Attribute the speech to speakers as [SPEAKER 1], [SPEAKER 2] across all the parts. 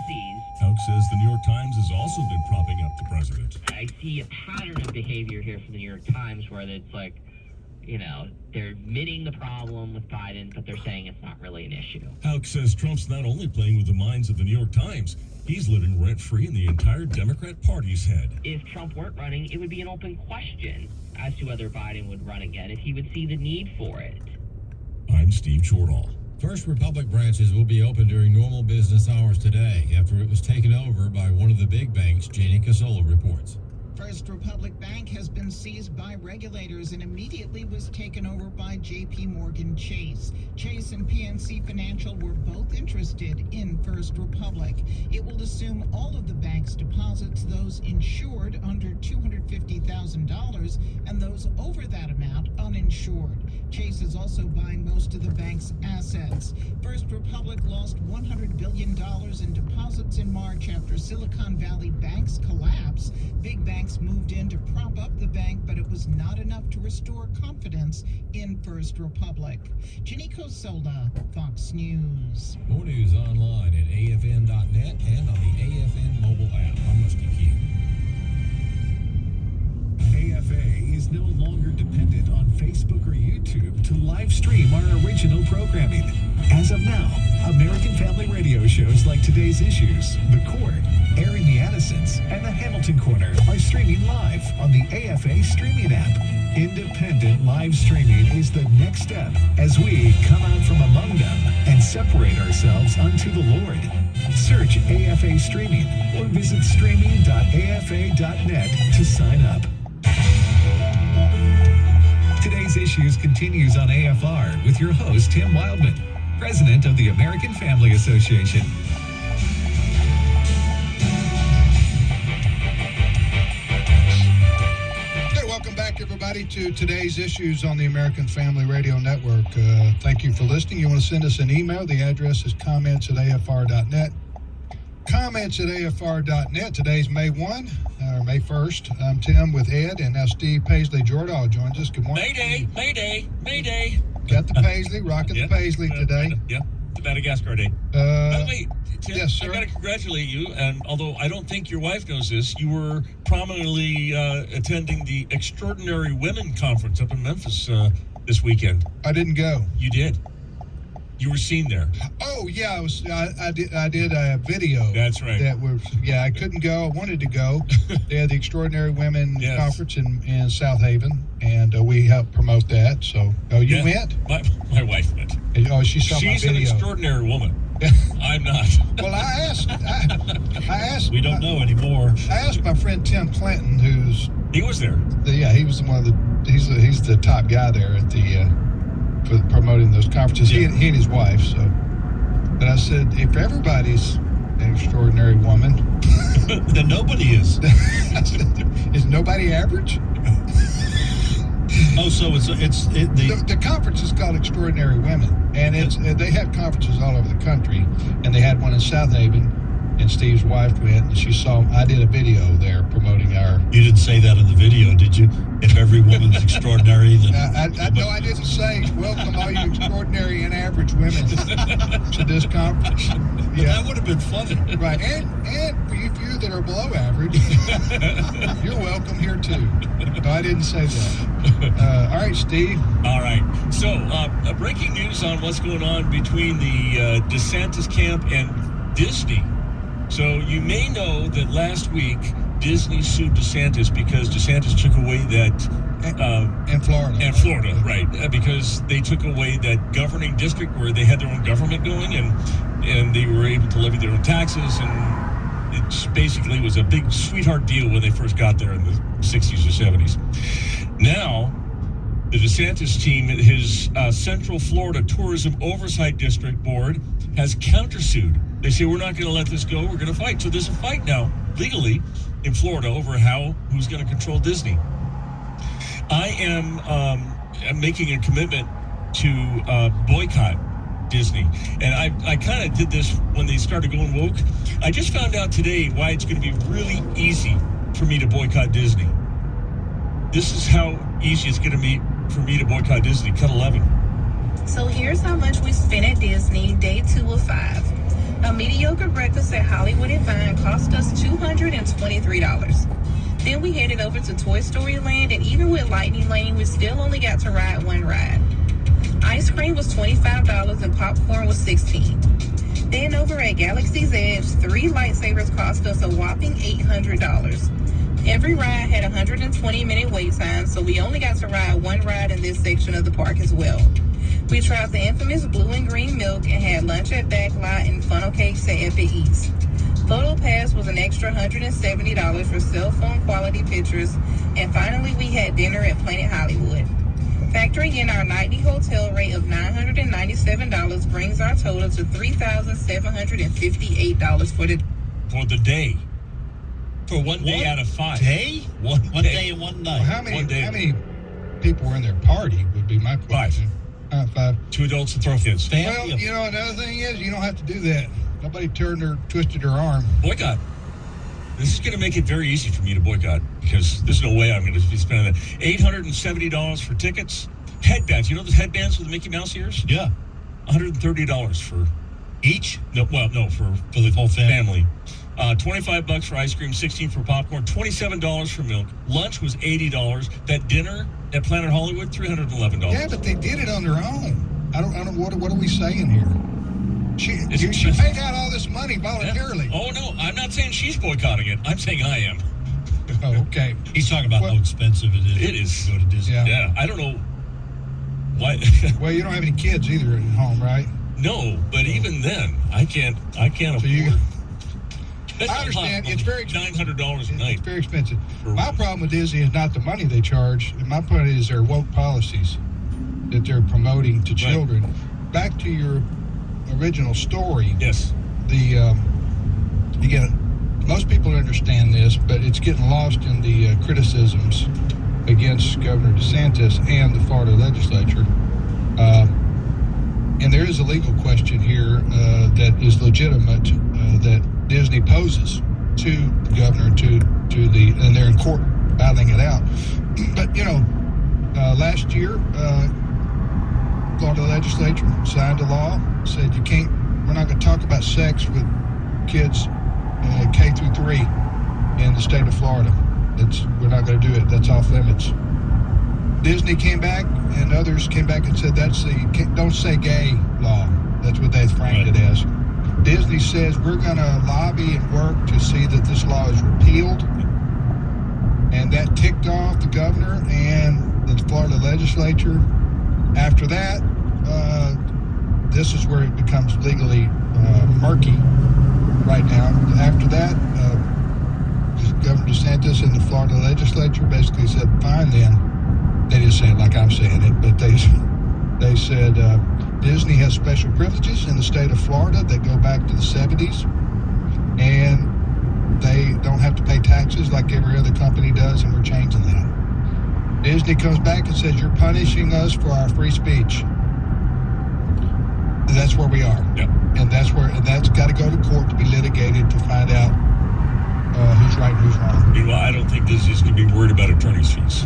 [SPEAKER 1] policies.
[SPEAKER 2] Houck says the New York Times has also been propping up the president.
[SPEAKER 1] I see a pattern of behavior here from the New York Times where it's like, they're admitting the problem with Biden, but they're saying it's not really an issue.
[SPEAKER 2] Houck says Trump's not only playing with the minds of the New York Times, he's living rent-free in the entire Democrat Party's head.
[SPEAKER 1] If Trump weren't running, it would be an open question as to whether Biden would run again, if he would see the need for it.
[SPEAKER 2] I'm Steve Jordahl.
[SPEAKER 3] First Republic branches will be open during normal business hours today after it was taken over by one of the big banks, Janie Casola reports.
[SPEAKER 4] First Republic Bank has been seized by regulators and immediately was taken over by J.P. Morgan Chase. Chase and PNC Financial were both interested in First Republic. It will assume all of the bank's deposits, those insured under $250,000 and those over that amount uninsured. Chase is also buying most of the bank's assets. First Republic lost $100 billion in deposits in March after Silicon Valley Bank's collapse. Big banks moved in to prop up the bank, but it was not enough to restore confidence in First Republic. Ginny Cosola, Fox News.
[SPEAKER 3] More news online at afn.net and on the AFN mobile app. I'm Rusty Key.
[SPEAKER 5] AFA is no longer dependent on Facebook or YouTube to live stream our original programming. As of now, American Family Radio shows like Today's Issues, The Court, Airing the Addisons, and The Hamilton Corner are streaming live on the AFA streaming app. Independent live streaming is the next step as we come out from among them and separate ourselves unto the Lord. Search AFA Streaming or visit streaming.afa.net to sign up. Today's Issues continues on AFR with your host, Tim Wildman, president of the American Family Association.
[SPEAKER 6] Hey, welcome back, everybody, to Today's Issues on the American Family Radio Network. Thank you for listening. You want to send us an email. The address is comments@afr.net. Comments@afr.net. Today's May 1st. I'm Tim with Ed, and now Steve Paisley Jordahl joins us. Good morning.
[SPEAKER 2] Mayday.
[SPEAKER 6] Got the Paisley, rocking the Paisley today.
[SPEAKER 2] Yep, the Madagascar Day. By the way, Tim,
[SPEAKER 6] yes, sir.
[SPEAKER 2] I got to congratulate you, and although I don't think your wife knows this, you were prominently attending the Extraordinary Women Conference up in Memphis this weekend.
[SPEAKER 6] I didn't go.
[SPEAKER 2] You did. You were seen there.
[SPEAKER 6] Oh yeah, I did a video.
[SPEAKER 2] That's right.
[SPEAKER 6] I couldn't go. I wanted to go. They had the Extraordinary Women Conference in South Haven, and we helped promote that. So, you went?
[SPEAKER 2] My wife went.
[SPEAKER 6] Oh, she saw my video.
[SPEAKER 2] She's an extraordinary woman. I'm not.
[SPEAKER 6] Well, I asked.
[SPEAKER 2] We don't know anymore.
[SPEAKER 6] I asked my friend Tim Clinton,
[SPEAKER 2] he was there.
[SPEAKER 6] He was he's the top guy there at the. For promoting those conferences, he and his wife. So, but I said, if everybody's an extraordinary woman,
[SPEAKER 2] then nobody is.
[SPEAKER 6] Is nobody average?
[SPEAKER 2] Oh, so
[SPEAKER 6] the conference is called Extraordinary Women, and they have conferences all over the country, and they had one in South Haven. And Steve's wife went, and she saw. I did a video there promoting our.
[SPEAKER 7] You didn't say that in the video, did you? If every woman's extraordinary, then.
[SPEAKER 6] No, I didn't say welcome all you extraordinary and average women to this conference.
[SPEAKER 7] But that would have been funny,
[SPEAKER 6] right? And for you that are below average, you're welcome here too. No, I didn't say that. All right, Steve.
[SPEAKER 2] All right. So, breaking news on what's going on between the DeSantis camp and Disney. So you may know that last week Disney sued DeSantis because DeSantis took away that
[SPEAKER 6] in
[SPEAKER 2] Florida, right? Because they took away that governing district where they had their own government going, and they were able to levy their own taxes, and it basically was a big sweetheart deal when they first got there in the 60s or 70s. Now, the DeSantis team, his Central Florida Tourism Oversight District Board, has countersued. They say, we're not going to let this go. We're going to fight. So there's a fight now, legally, in Florida over who's going to control Disney. I am making a commitment to boycott Disney. And I kind of did this when they started going woke. I just found out today why it's going to be really easy for me to boycott Disney. This is how easy it's going to be for me to boycott Disney. Cut 11.
[SPEAKER 8] So here's how much we spent at Disney, day 2 of 5. A mediocre breakfast at Hollywood and Vine cost us $223. Then we headed over to Toy Story Land, and even with Lightning Lane, we still only got to ride one ride. Ice cream was $25 and popcorn was $16. Then over at Galaxy's Edge, 3 lightsabers cost us a whopping $800. Every ride had a 120-minute wait time, so we only got to ride one ride in this section of the park as well. We tried the infamous blue and green milk and had lunch at Backlot and funnel cakes at Epic Eats. Photo Pass was an extra $170 for cell phone quality pictures, and finally we had dinner at Planet Hollywood. Factoring in our nightly hotel rate of $997 brings our total to $3,758 for the
[SPEAKER 2] day. For one day out of 5.
[SPEAKER 7] Day? One day and one night.
[SPEAKER 6] Well, how many people were in their party would be my question. 5.
[SPEAKER 2] 2 adults and 3 kids.
[SPEAKER 6] Well, another thing is you don't have to do that. Nobody twisted their arm.
[SPEAKER 2] Boycott. This is going to make it very easy for me to boycott because there's no way I'm going to be spending that. $870 for tickets. Headbands. You know those headbands with the Mickey Mouse ears?
[SPEAKER 7] Yeah.
[SPEAKER 2] $130 for
[SPEAKER 7] each?
[SPEAKER 2] No, for
[SPEAKER 7] the whole family.
[SPEAKER 2] $25 for ice cream, $16 for popcorn, $27 for milk. Lunch was $80. That dinner at Planet Hollywood, $311.
[SPEAKER 6] Yeah, but they did it on their own. I don't. What are we saying here? She paid out all this money voluntarily.
[SPEAKER 2] Yeah. Oh no, I'm not saying she's boycotting it. I'm saying I am.
[SPEAKER 6] Oh, okay.
[SPEAKER 7] He's talking about how expensive it is.
[SPEAKER 2] It is
[SPEAKER 7] to go to Disney.
[SPEAKER 2] Yeah. I don't know why.
[SPEAKER 6] Well, you don't have any kids either at home, right?
[SPEAKER 2] No, but even then, I can't afford.
[SPEAKER 6] I understand. It's very
[SPEAKER 2] $900 a night.
[SPEAKER 6] It's very expensive. My problem with Disney is not the money they charge. My point is their woke policies that they're promoting to children. Right. Back to your original story.
[SPEAKER 2] Yes.
[SPEAKER 6] Again, most people understand this, but it's getting lost in the criticisms against Governor DeSantis and the Florida legislature. And there is a legal question here that is legitimate that Disney poses to the governor, and they're in court battling it out. But last year, Florida legislature signed a law, said we're not going to talk about sex with kids K through 3 in the state of Florida. We're not going to do it. That's off limits. Disney came back, and others came back and said that's the don't say gay law. That's what they framed it as. Disney says we're going to lobby and work to see that this law is repealed, and that ticked off the governor and the Florida legislature. After that, this is where it becomes legally murky right now. After that, Governor DeSantis and the Florida legislature basically said, fine then. They didn't say it like I'm saying it, but they said Disney has special privileges in the state of Florida that go back to the 70s, and they don't have to pay taxes like every other company does, and we're changing that. Disney comes back and says, you're punishing us for our free speech. That's where we are.
[SPEAKER 2] Yep.
[SPEAKER 6] And that's got to go to court to be litigated to find out who's right and who's wrong.
[SPEAKER 2] Meanwhile, I don't think Disney's going to be worried about attorney's fees.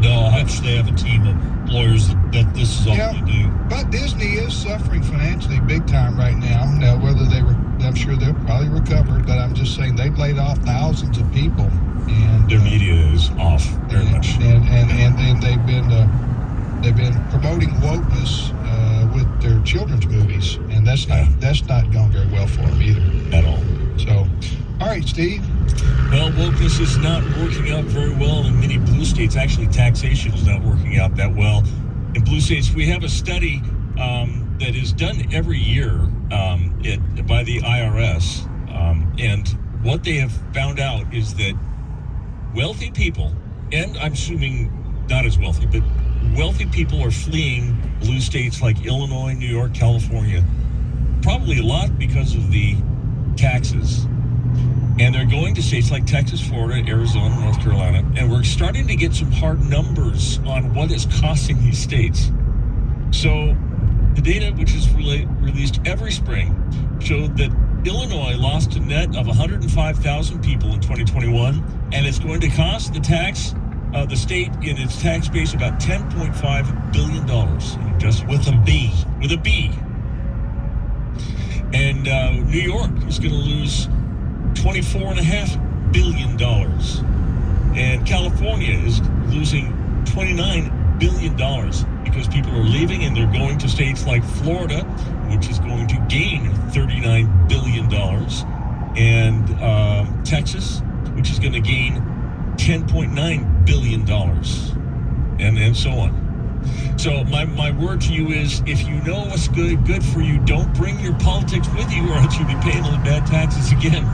[SPEAKER 7] No, I they have a team of lawyers that this is all they do.
[SPEAKER 6] But Disney is suffering financially big time right now. Now, whether I'm sure they'll probably recover, but I'm just saying they've laid off thousands of people, and
[SPEAKER 2] their media is off very much.
[SPEAKER 6] And they've been promoting wokeness with their children's movies, and that's not going very well for them either
[SPEAKER 2] at all.
[SPEAKER 6] So, all right, Steve.
[SPEAKER 2] Well, wokeness is not working out very well in many blue states. Actually, taxation is not working out that well in blue states. We have a study that is done every year by the IRS, and what they have found out is that wealthy people, and I'm assuming not as wealthy, but wealthy people are fleeing blue states like Illinois, New York, California, probably a lot because of the taxes. And they're going to states like Texas, Florida, Arizona, North Carolina. And we're starting to get some hard numbers on what it's costing these states. So the data, which is released every spring, showed that Illinois lost a net of 105,000 people in 2021. And it's going to cost the state in its tax base about $10.5 billion.
[SPEAKER 7] With a B.
[SPEAKER 2] With a B. And New York is going to lose $24.5 billion. And California is losing $29 billion because people are leaving and they're going to states like Florida, which is going to gain $39 billion, and Texas, which is going to gain $10.9 billion, and so on. So my word to you is, if you know what's good for you, don't bring your politics with you, or else you'll be paying those bad taxes again.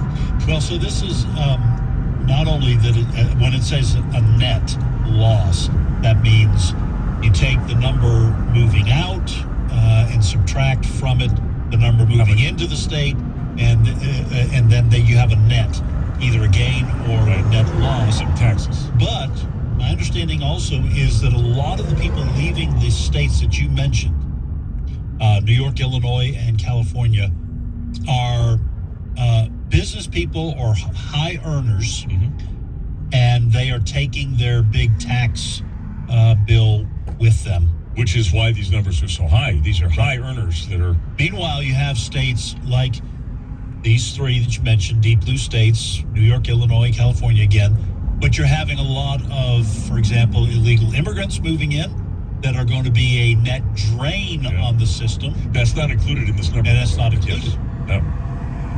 [SPEAKER 7] Well, so this is not only that when it says a net loss, that means you take the number moving out and subtract from it the number moving into the state, and then you have a net, either a gain or a net loss
[SPEAKER 2] of taxes.
[SPEAKER 7] But my understanding also is that a lot of the people leaving the states that you mentioned, New York, Illinois, and California, are business people or high earners, and they are taking their big tax bill with them.
[SPEAKER 2] Which is why these numbers are so high. These are high earners that are...
[SPEAKER 7] Meanwhile, you have states like these three that you mentioned, deep blue states, New York, Illinois, California again, but you're having a lot of, for example, illegal immigrants moving in that are going to be a net drain on the system.
[SPEAKER 2] That's not included in this number.
[SPEAKER 7] And that's not included.
[SPEAKER 2] Yes. No.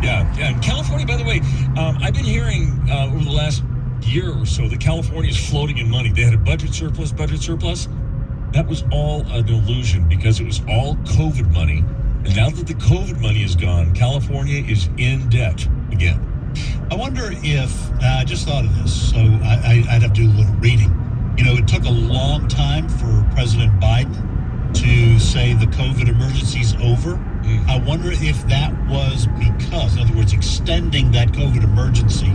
[SPEAKER 2] Yeah, and California, by the way, I've been hearing over the last year or so that California is floating in money. They had a budget surplus. That was all an illusion because it was all COVID money. And now that the COVID money is gone, California is in debt again.
[SPEAKER 7] I wonder if, I just thought of this, so I'd have to do a little reading. You know, it took a long time for President Biden to say the COVID emergency's over. I wonder if that was because, in other words, extending that COVID emergency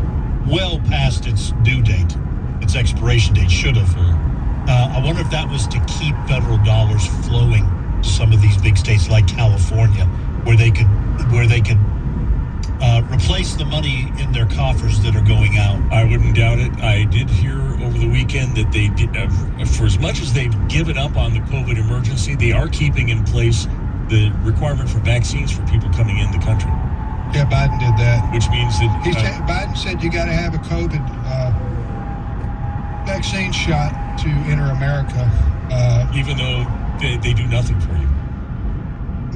[SPEAKER 7] well past its due date, its expiration date should have. I wonder if that was to keep federal dollars flowing to some of these big states like California, where they could replace the money in their coffers that are going out.
[SPEAKER 2] I wouldn't doubt it. I did hear over the weekend that they did, for as much as they've given up on the COVID emergency, they are keeping in place the requirement for vaccines for people coming in the country.
[SPEAKER 6] Yeah, Biden did that.
[SPEAKER 2] Which means that
[SPEAKER 6] Biden said you got to have a COVID vaccine shot to enter America,
[SPEAKER 2] even though they do nothing for you.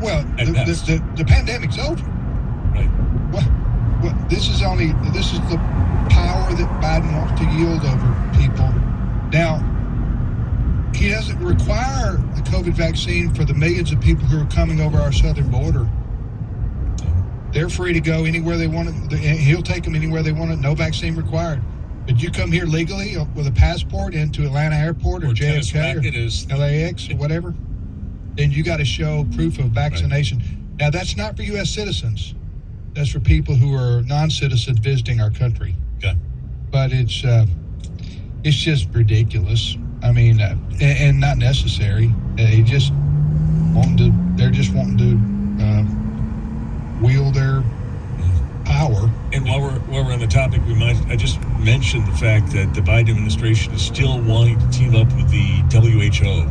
[SPEAKER 6] Well, the pandemic's over.
[SPEAKER 2] Right.
[SPEAKER 6] What this is the power that Biden wants to yield over people. Now, he doesn't require the COVID vaccine for the millions of people who are coming over our southern border. They're free to go anywhere they want it. He'll take them anywhere they want it. No vaccine required. But you come here legally with a passport into Atlanta Airport or JFK or LAX or whatever, then you got to show proof of vaccination. Right. Now, that's not for U.S. citizens. That's for people who are non-citizens visiting our country.
[SPEAKER 7] Okay.
[SPEAKER 6] But it's just ridiculous. I mean, and not necessary. They're just wanting to wield their power.
[SPEAKER 2] And while we're on the topic, I just mentioned the fact that the Biden administration is still wanting to team up with the WHO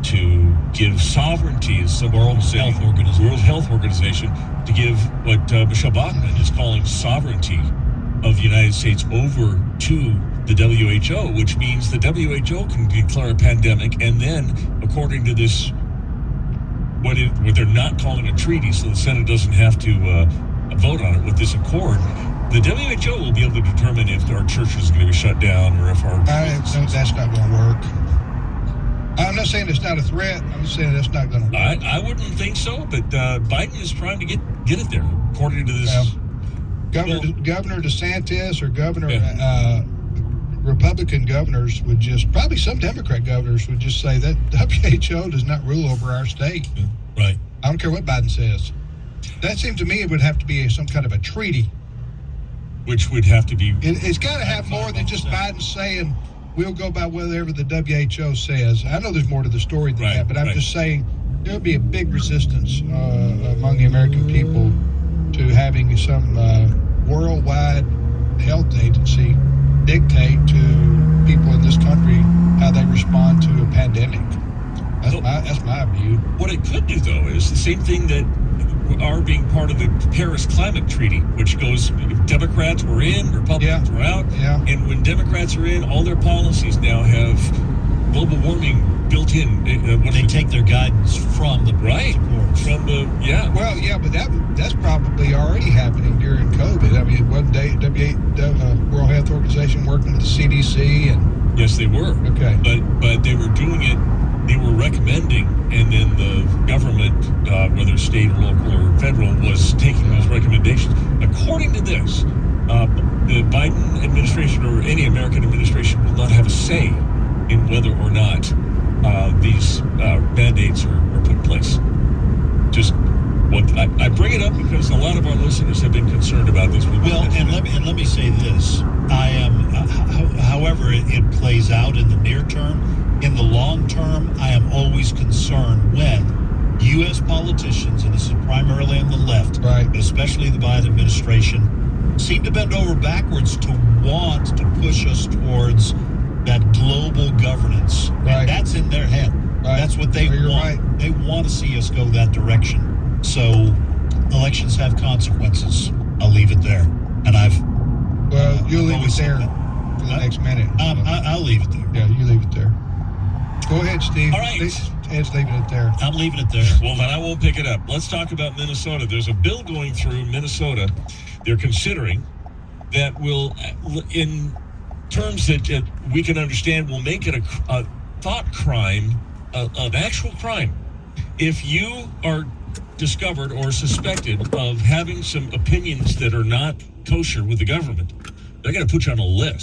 [SPEAKER 2] to give sovereignty as some World Health Organization to give what Michelle Bachmann is calling sovereignty of the United States over to the WHO, which means the WHO can declare a pandemic, and then, according to this, what they're not calling a treaty, so the Senate doesn't have to vote on it with this accord, the WHO will be able to determine if our church is going to be shut down or if our...
[SPEAKER 6] that's not going to work. I'm not saying it's not a threat. I'm just saying that's not going to work.
[SPEAKER 2] I wouldn't think so, but Biden is trying to get it there, according to this.
[SPEAKER 6] Governor DeSantis or Republican governors would just, probably some Democrat governors would just say that WHO does not rule over our state.
[SPEAKER 7] Yeah, right.
[SPEAKER 6] I don't care what Biden says. That seems to me it would have to be some kind of a treaty.
[SPEAKER 2] Which would have to be...
[SPEAKER 6] It's got to have more than just Biden saying, we'll go by whatever the WHO says. I know there's more to the story than that, but I'm just saying there would be a big resistance among the American people to having some worldwide health agency dictate to people in this country how they respond to a pandemic. That's my view.
[SPEAKER 2] What it could do, though, is the same thing that are being part of the Paris Climate Treaty, which goes, if Democrats were in, Republicans were out.
[SPEAKER 6] Yeah.
[SPEAKER 2] And when Democrats are in, all their policies now have global warming built in.
[SPEAKER 7] They take their guidance from the
[SPEAKER 2] right
[SPEAKER 7] reports.
[SPEAKER 2] from the
[SPEAKER 6] Well, yeah, but that's probably already happening during COVID. I mean, wasn't World Health Organization working with the CDC and
[SPEAKER 2] yes, they were.
[SPEAKER 6] Okay.
[SPEAKER 2] But they were doing it. They were recommending, and then the government, whether state or local or federal, was taking those recommendations. According to this, the Biden administration or any American administration will not have a say in whether or not these mandates are put in place. Just what I bring it up because a lot of our listeners have been concerned about this.
[SPEAKER 7] Well, and let me say this: I am, however it plays out in the near term. In the long term, I am always concerned when U.S. politicians, and this is primarily on the left,
[SPEAKER 6] right,
[SPEAKER 7] but especially the Biden administration, seem to bend over backwards to want to push us towards that global governance.
[SPEAKER 6] Right.
[SPEAKER 7] And that's in their head.
[SPEAKER 6] Right.
[SPEAKER 7] That's what they want.
[SPEAKER 6] Right.
[SPEAKER 7] They want to see us go that direction. So elections have consequences. I'll leave it there. And
[SPEAKER 6] you'll leave it there for the next minute.
[SPEAKER 7] I'll leave it there.
[SPEAKER 6] Yeah, you leave it there. Go ahead, Steve.
[SPEAKER 2] All right.
[SPEAKER 6] Ed's leaving it there.
[SPEAKER 7] I'm leaving it there.
[SPEAKER 2] Well, then I won't pick it up. Let's talk about Minnesota. There's a bill going through Minnesota. They're considering that will, in terms that we can understand, will make it a thought crime, an actual crime. If you are discovered or suspected of having some opinions that are not kosher with the government, they're going to put you on a list.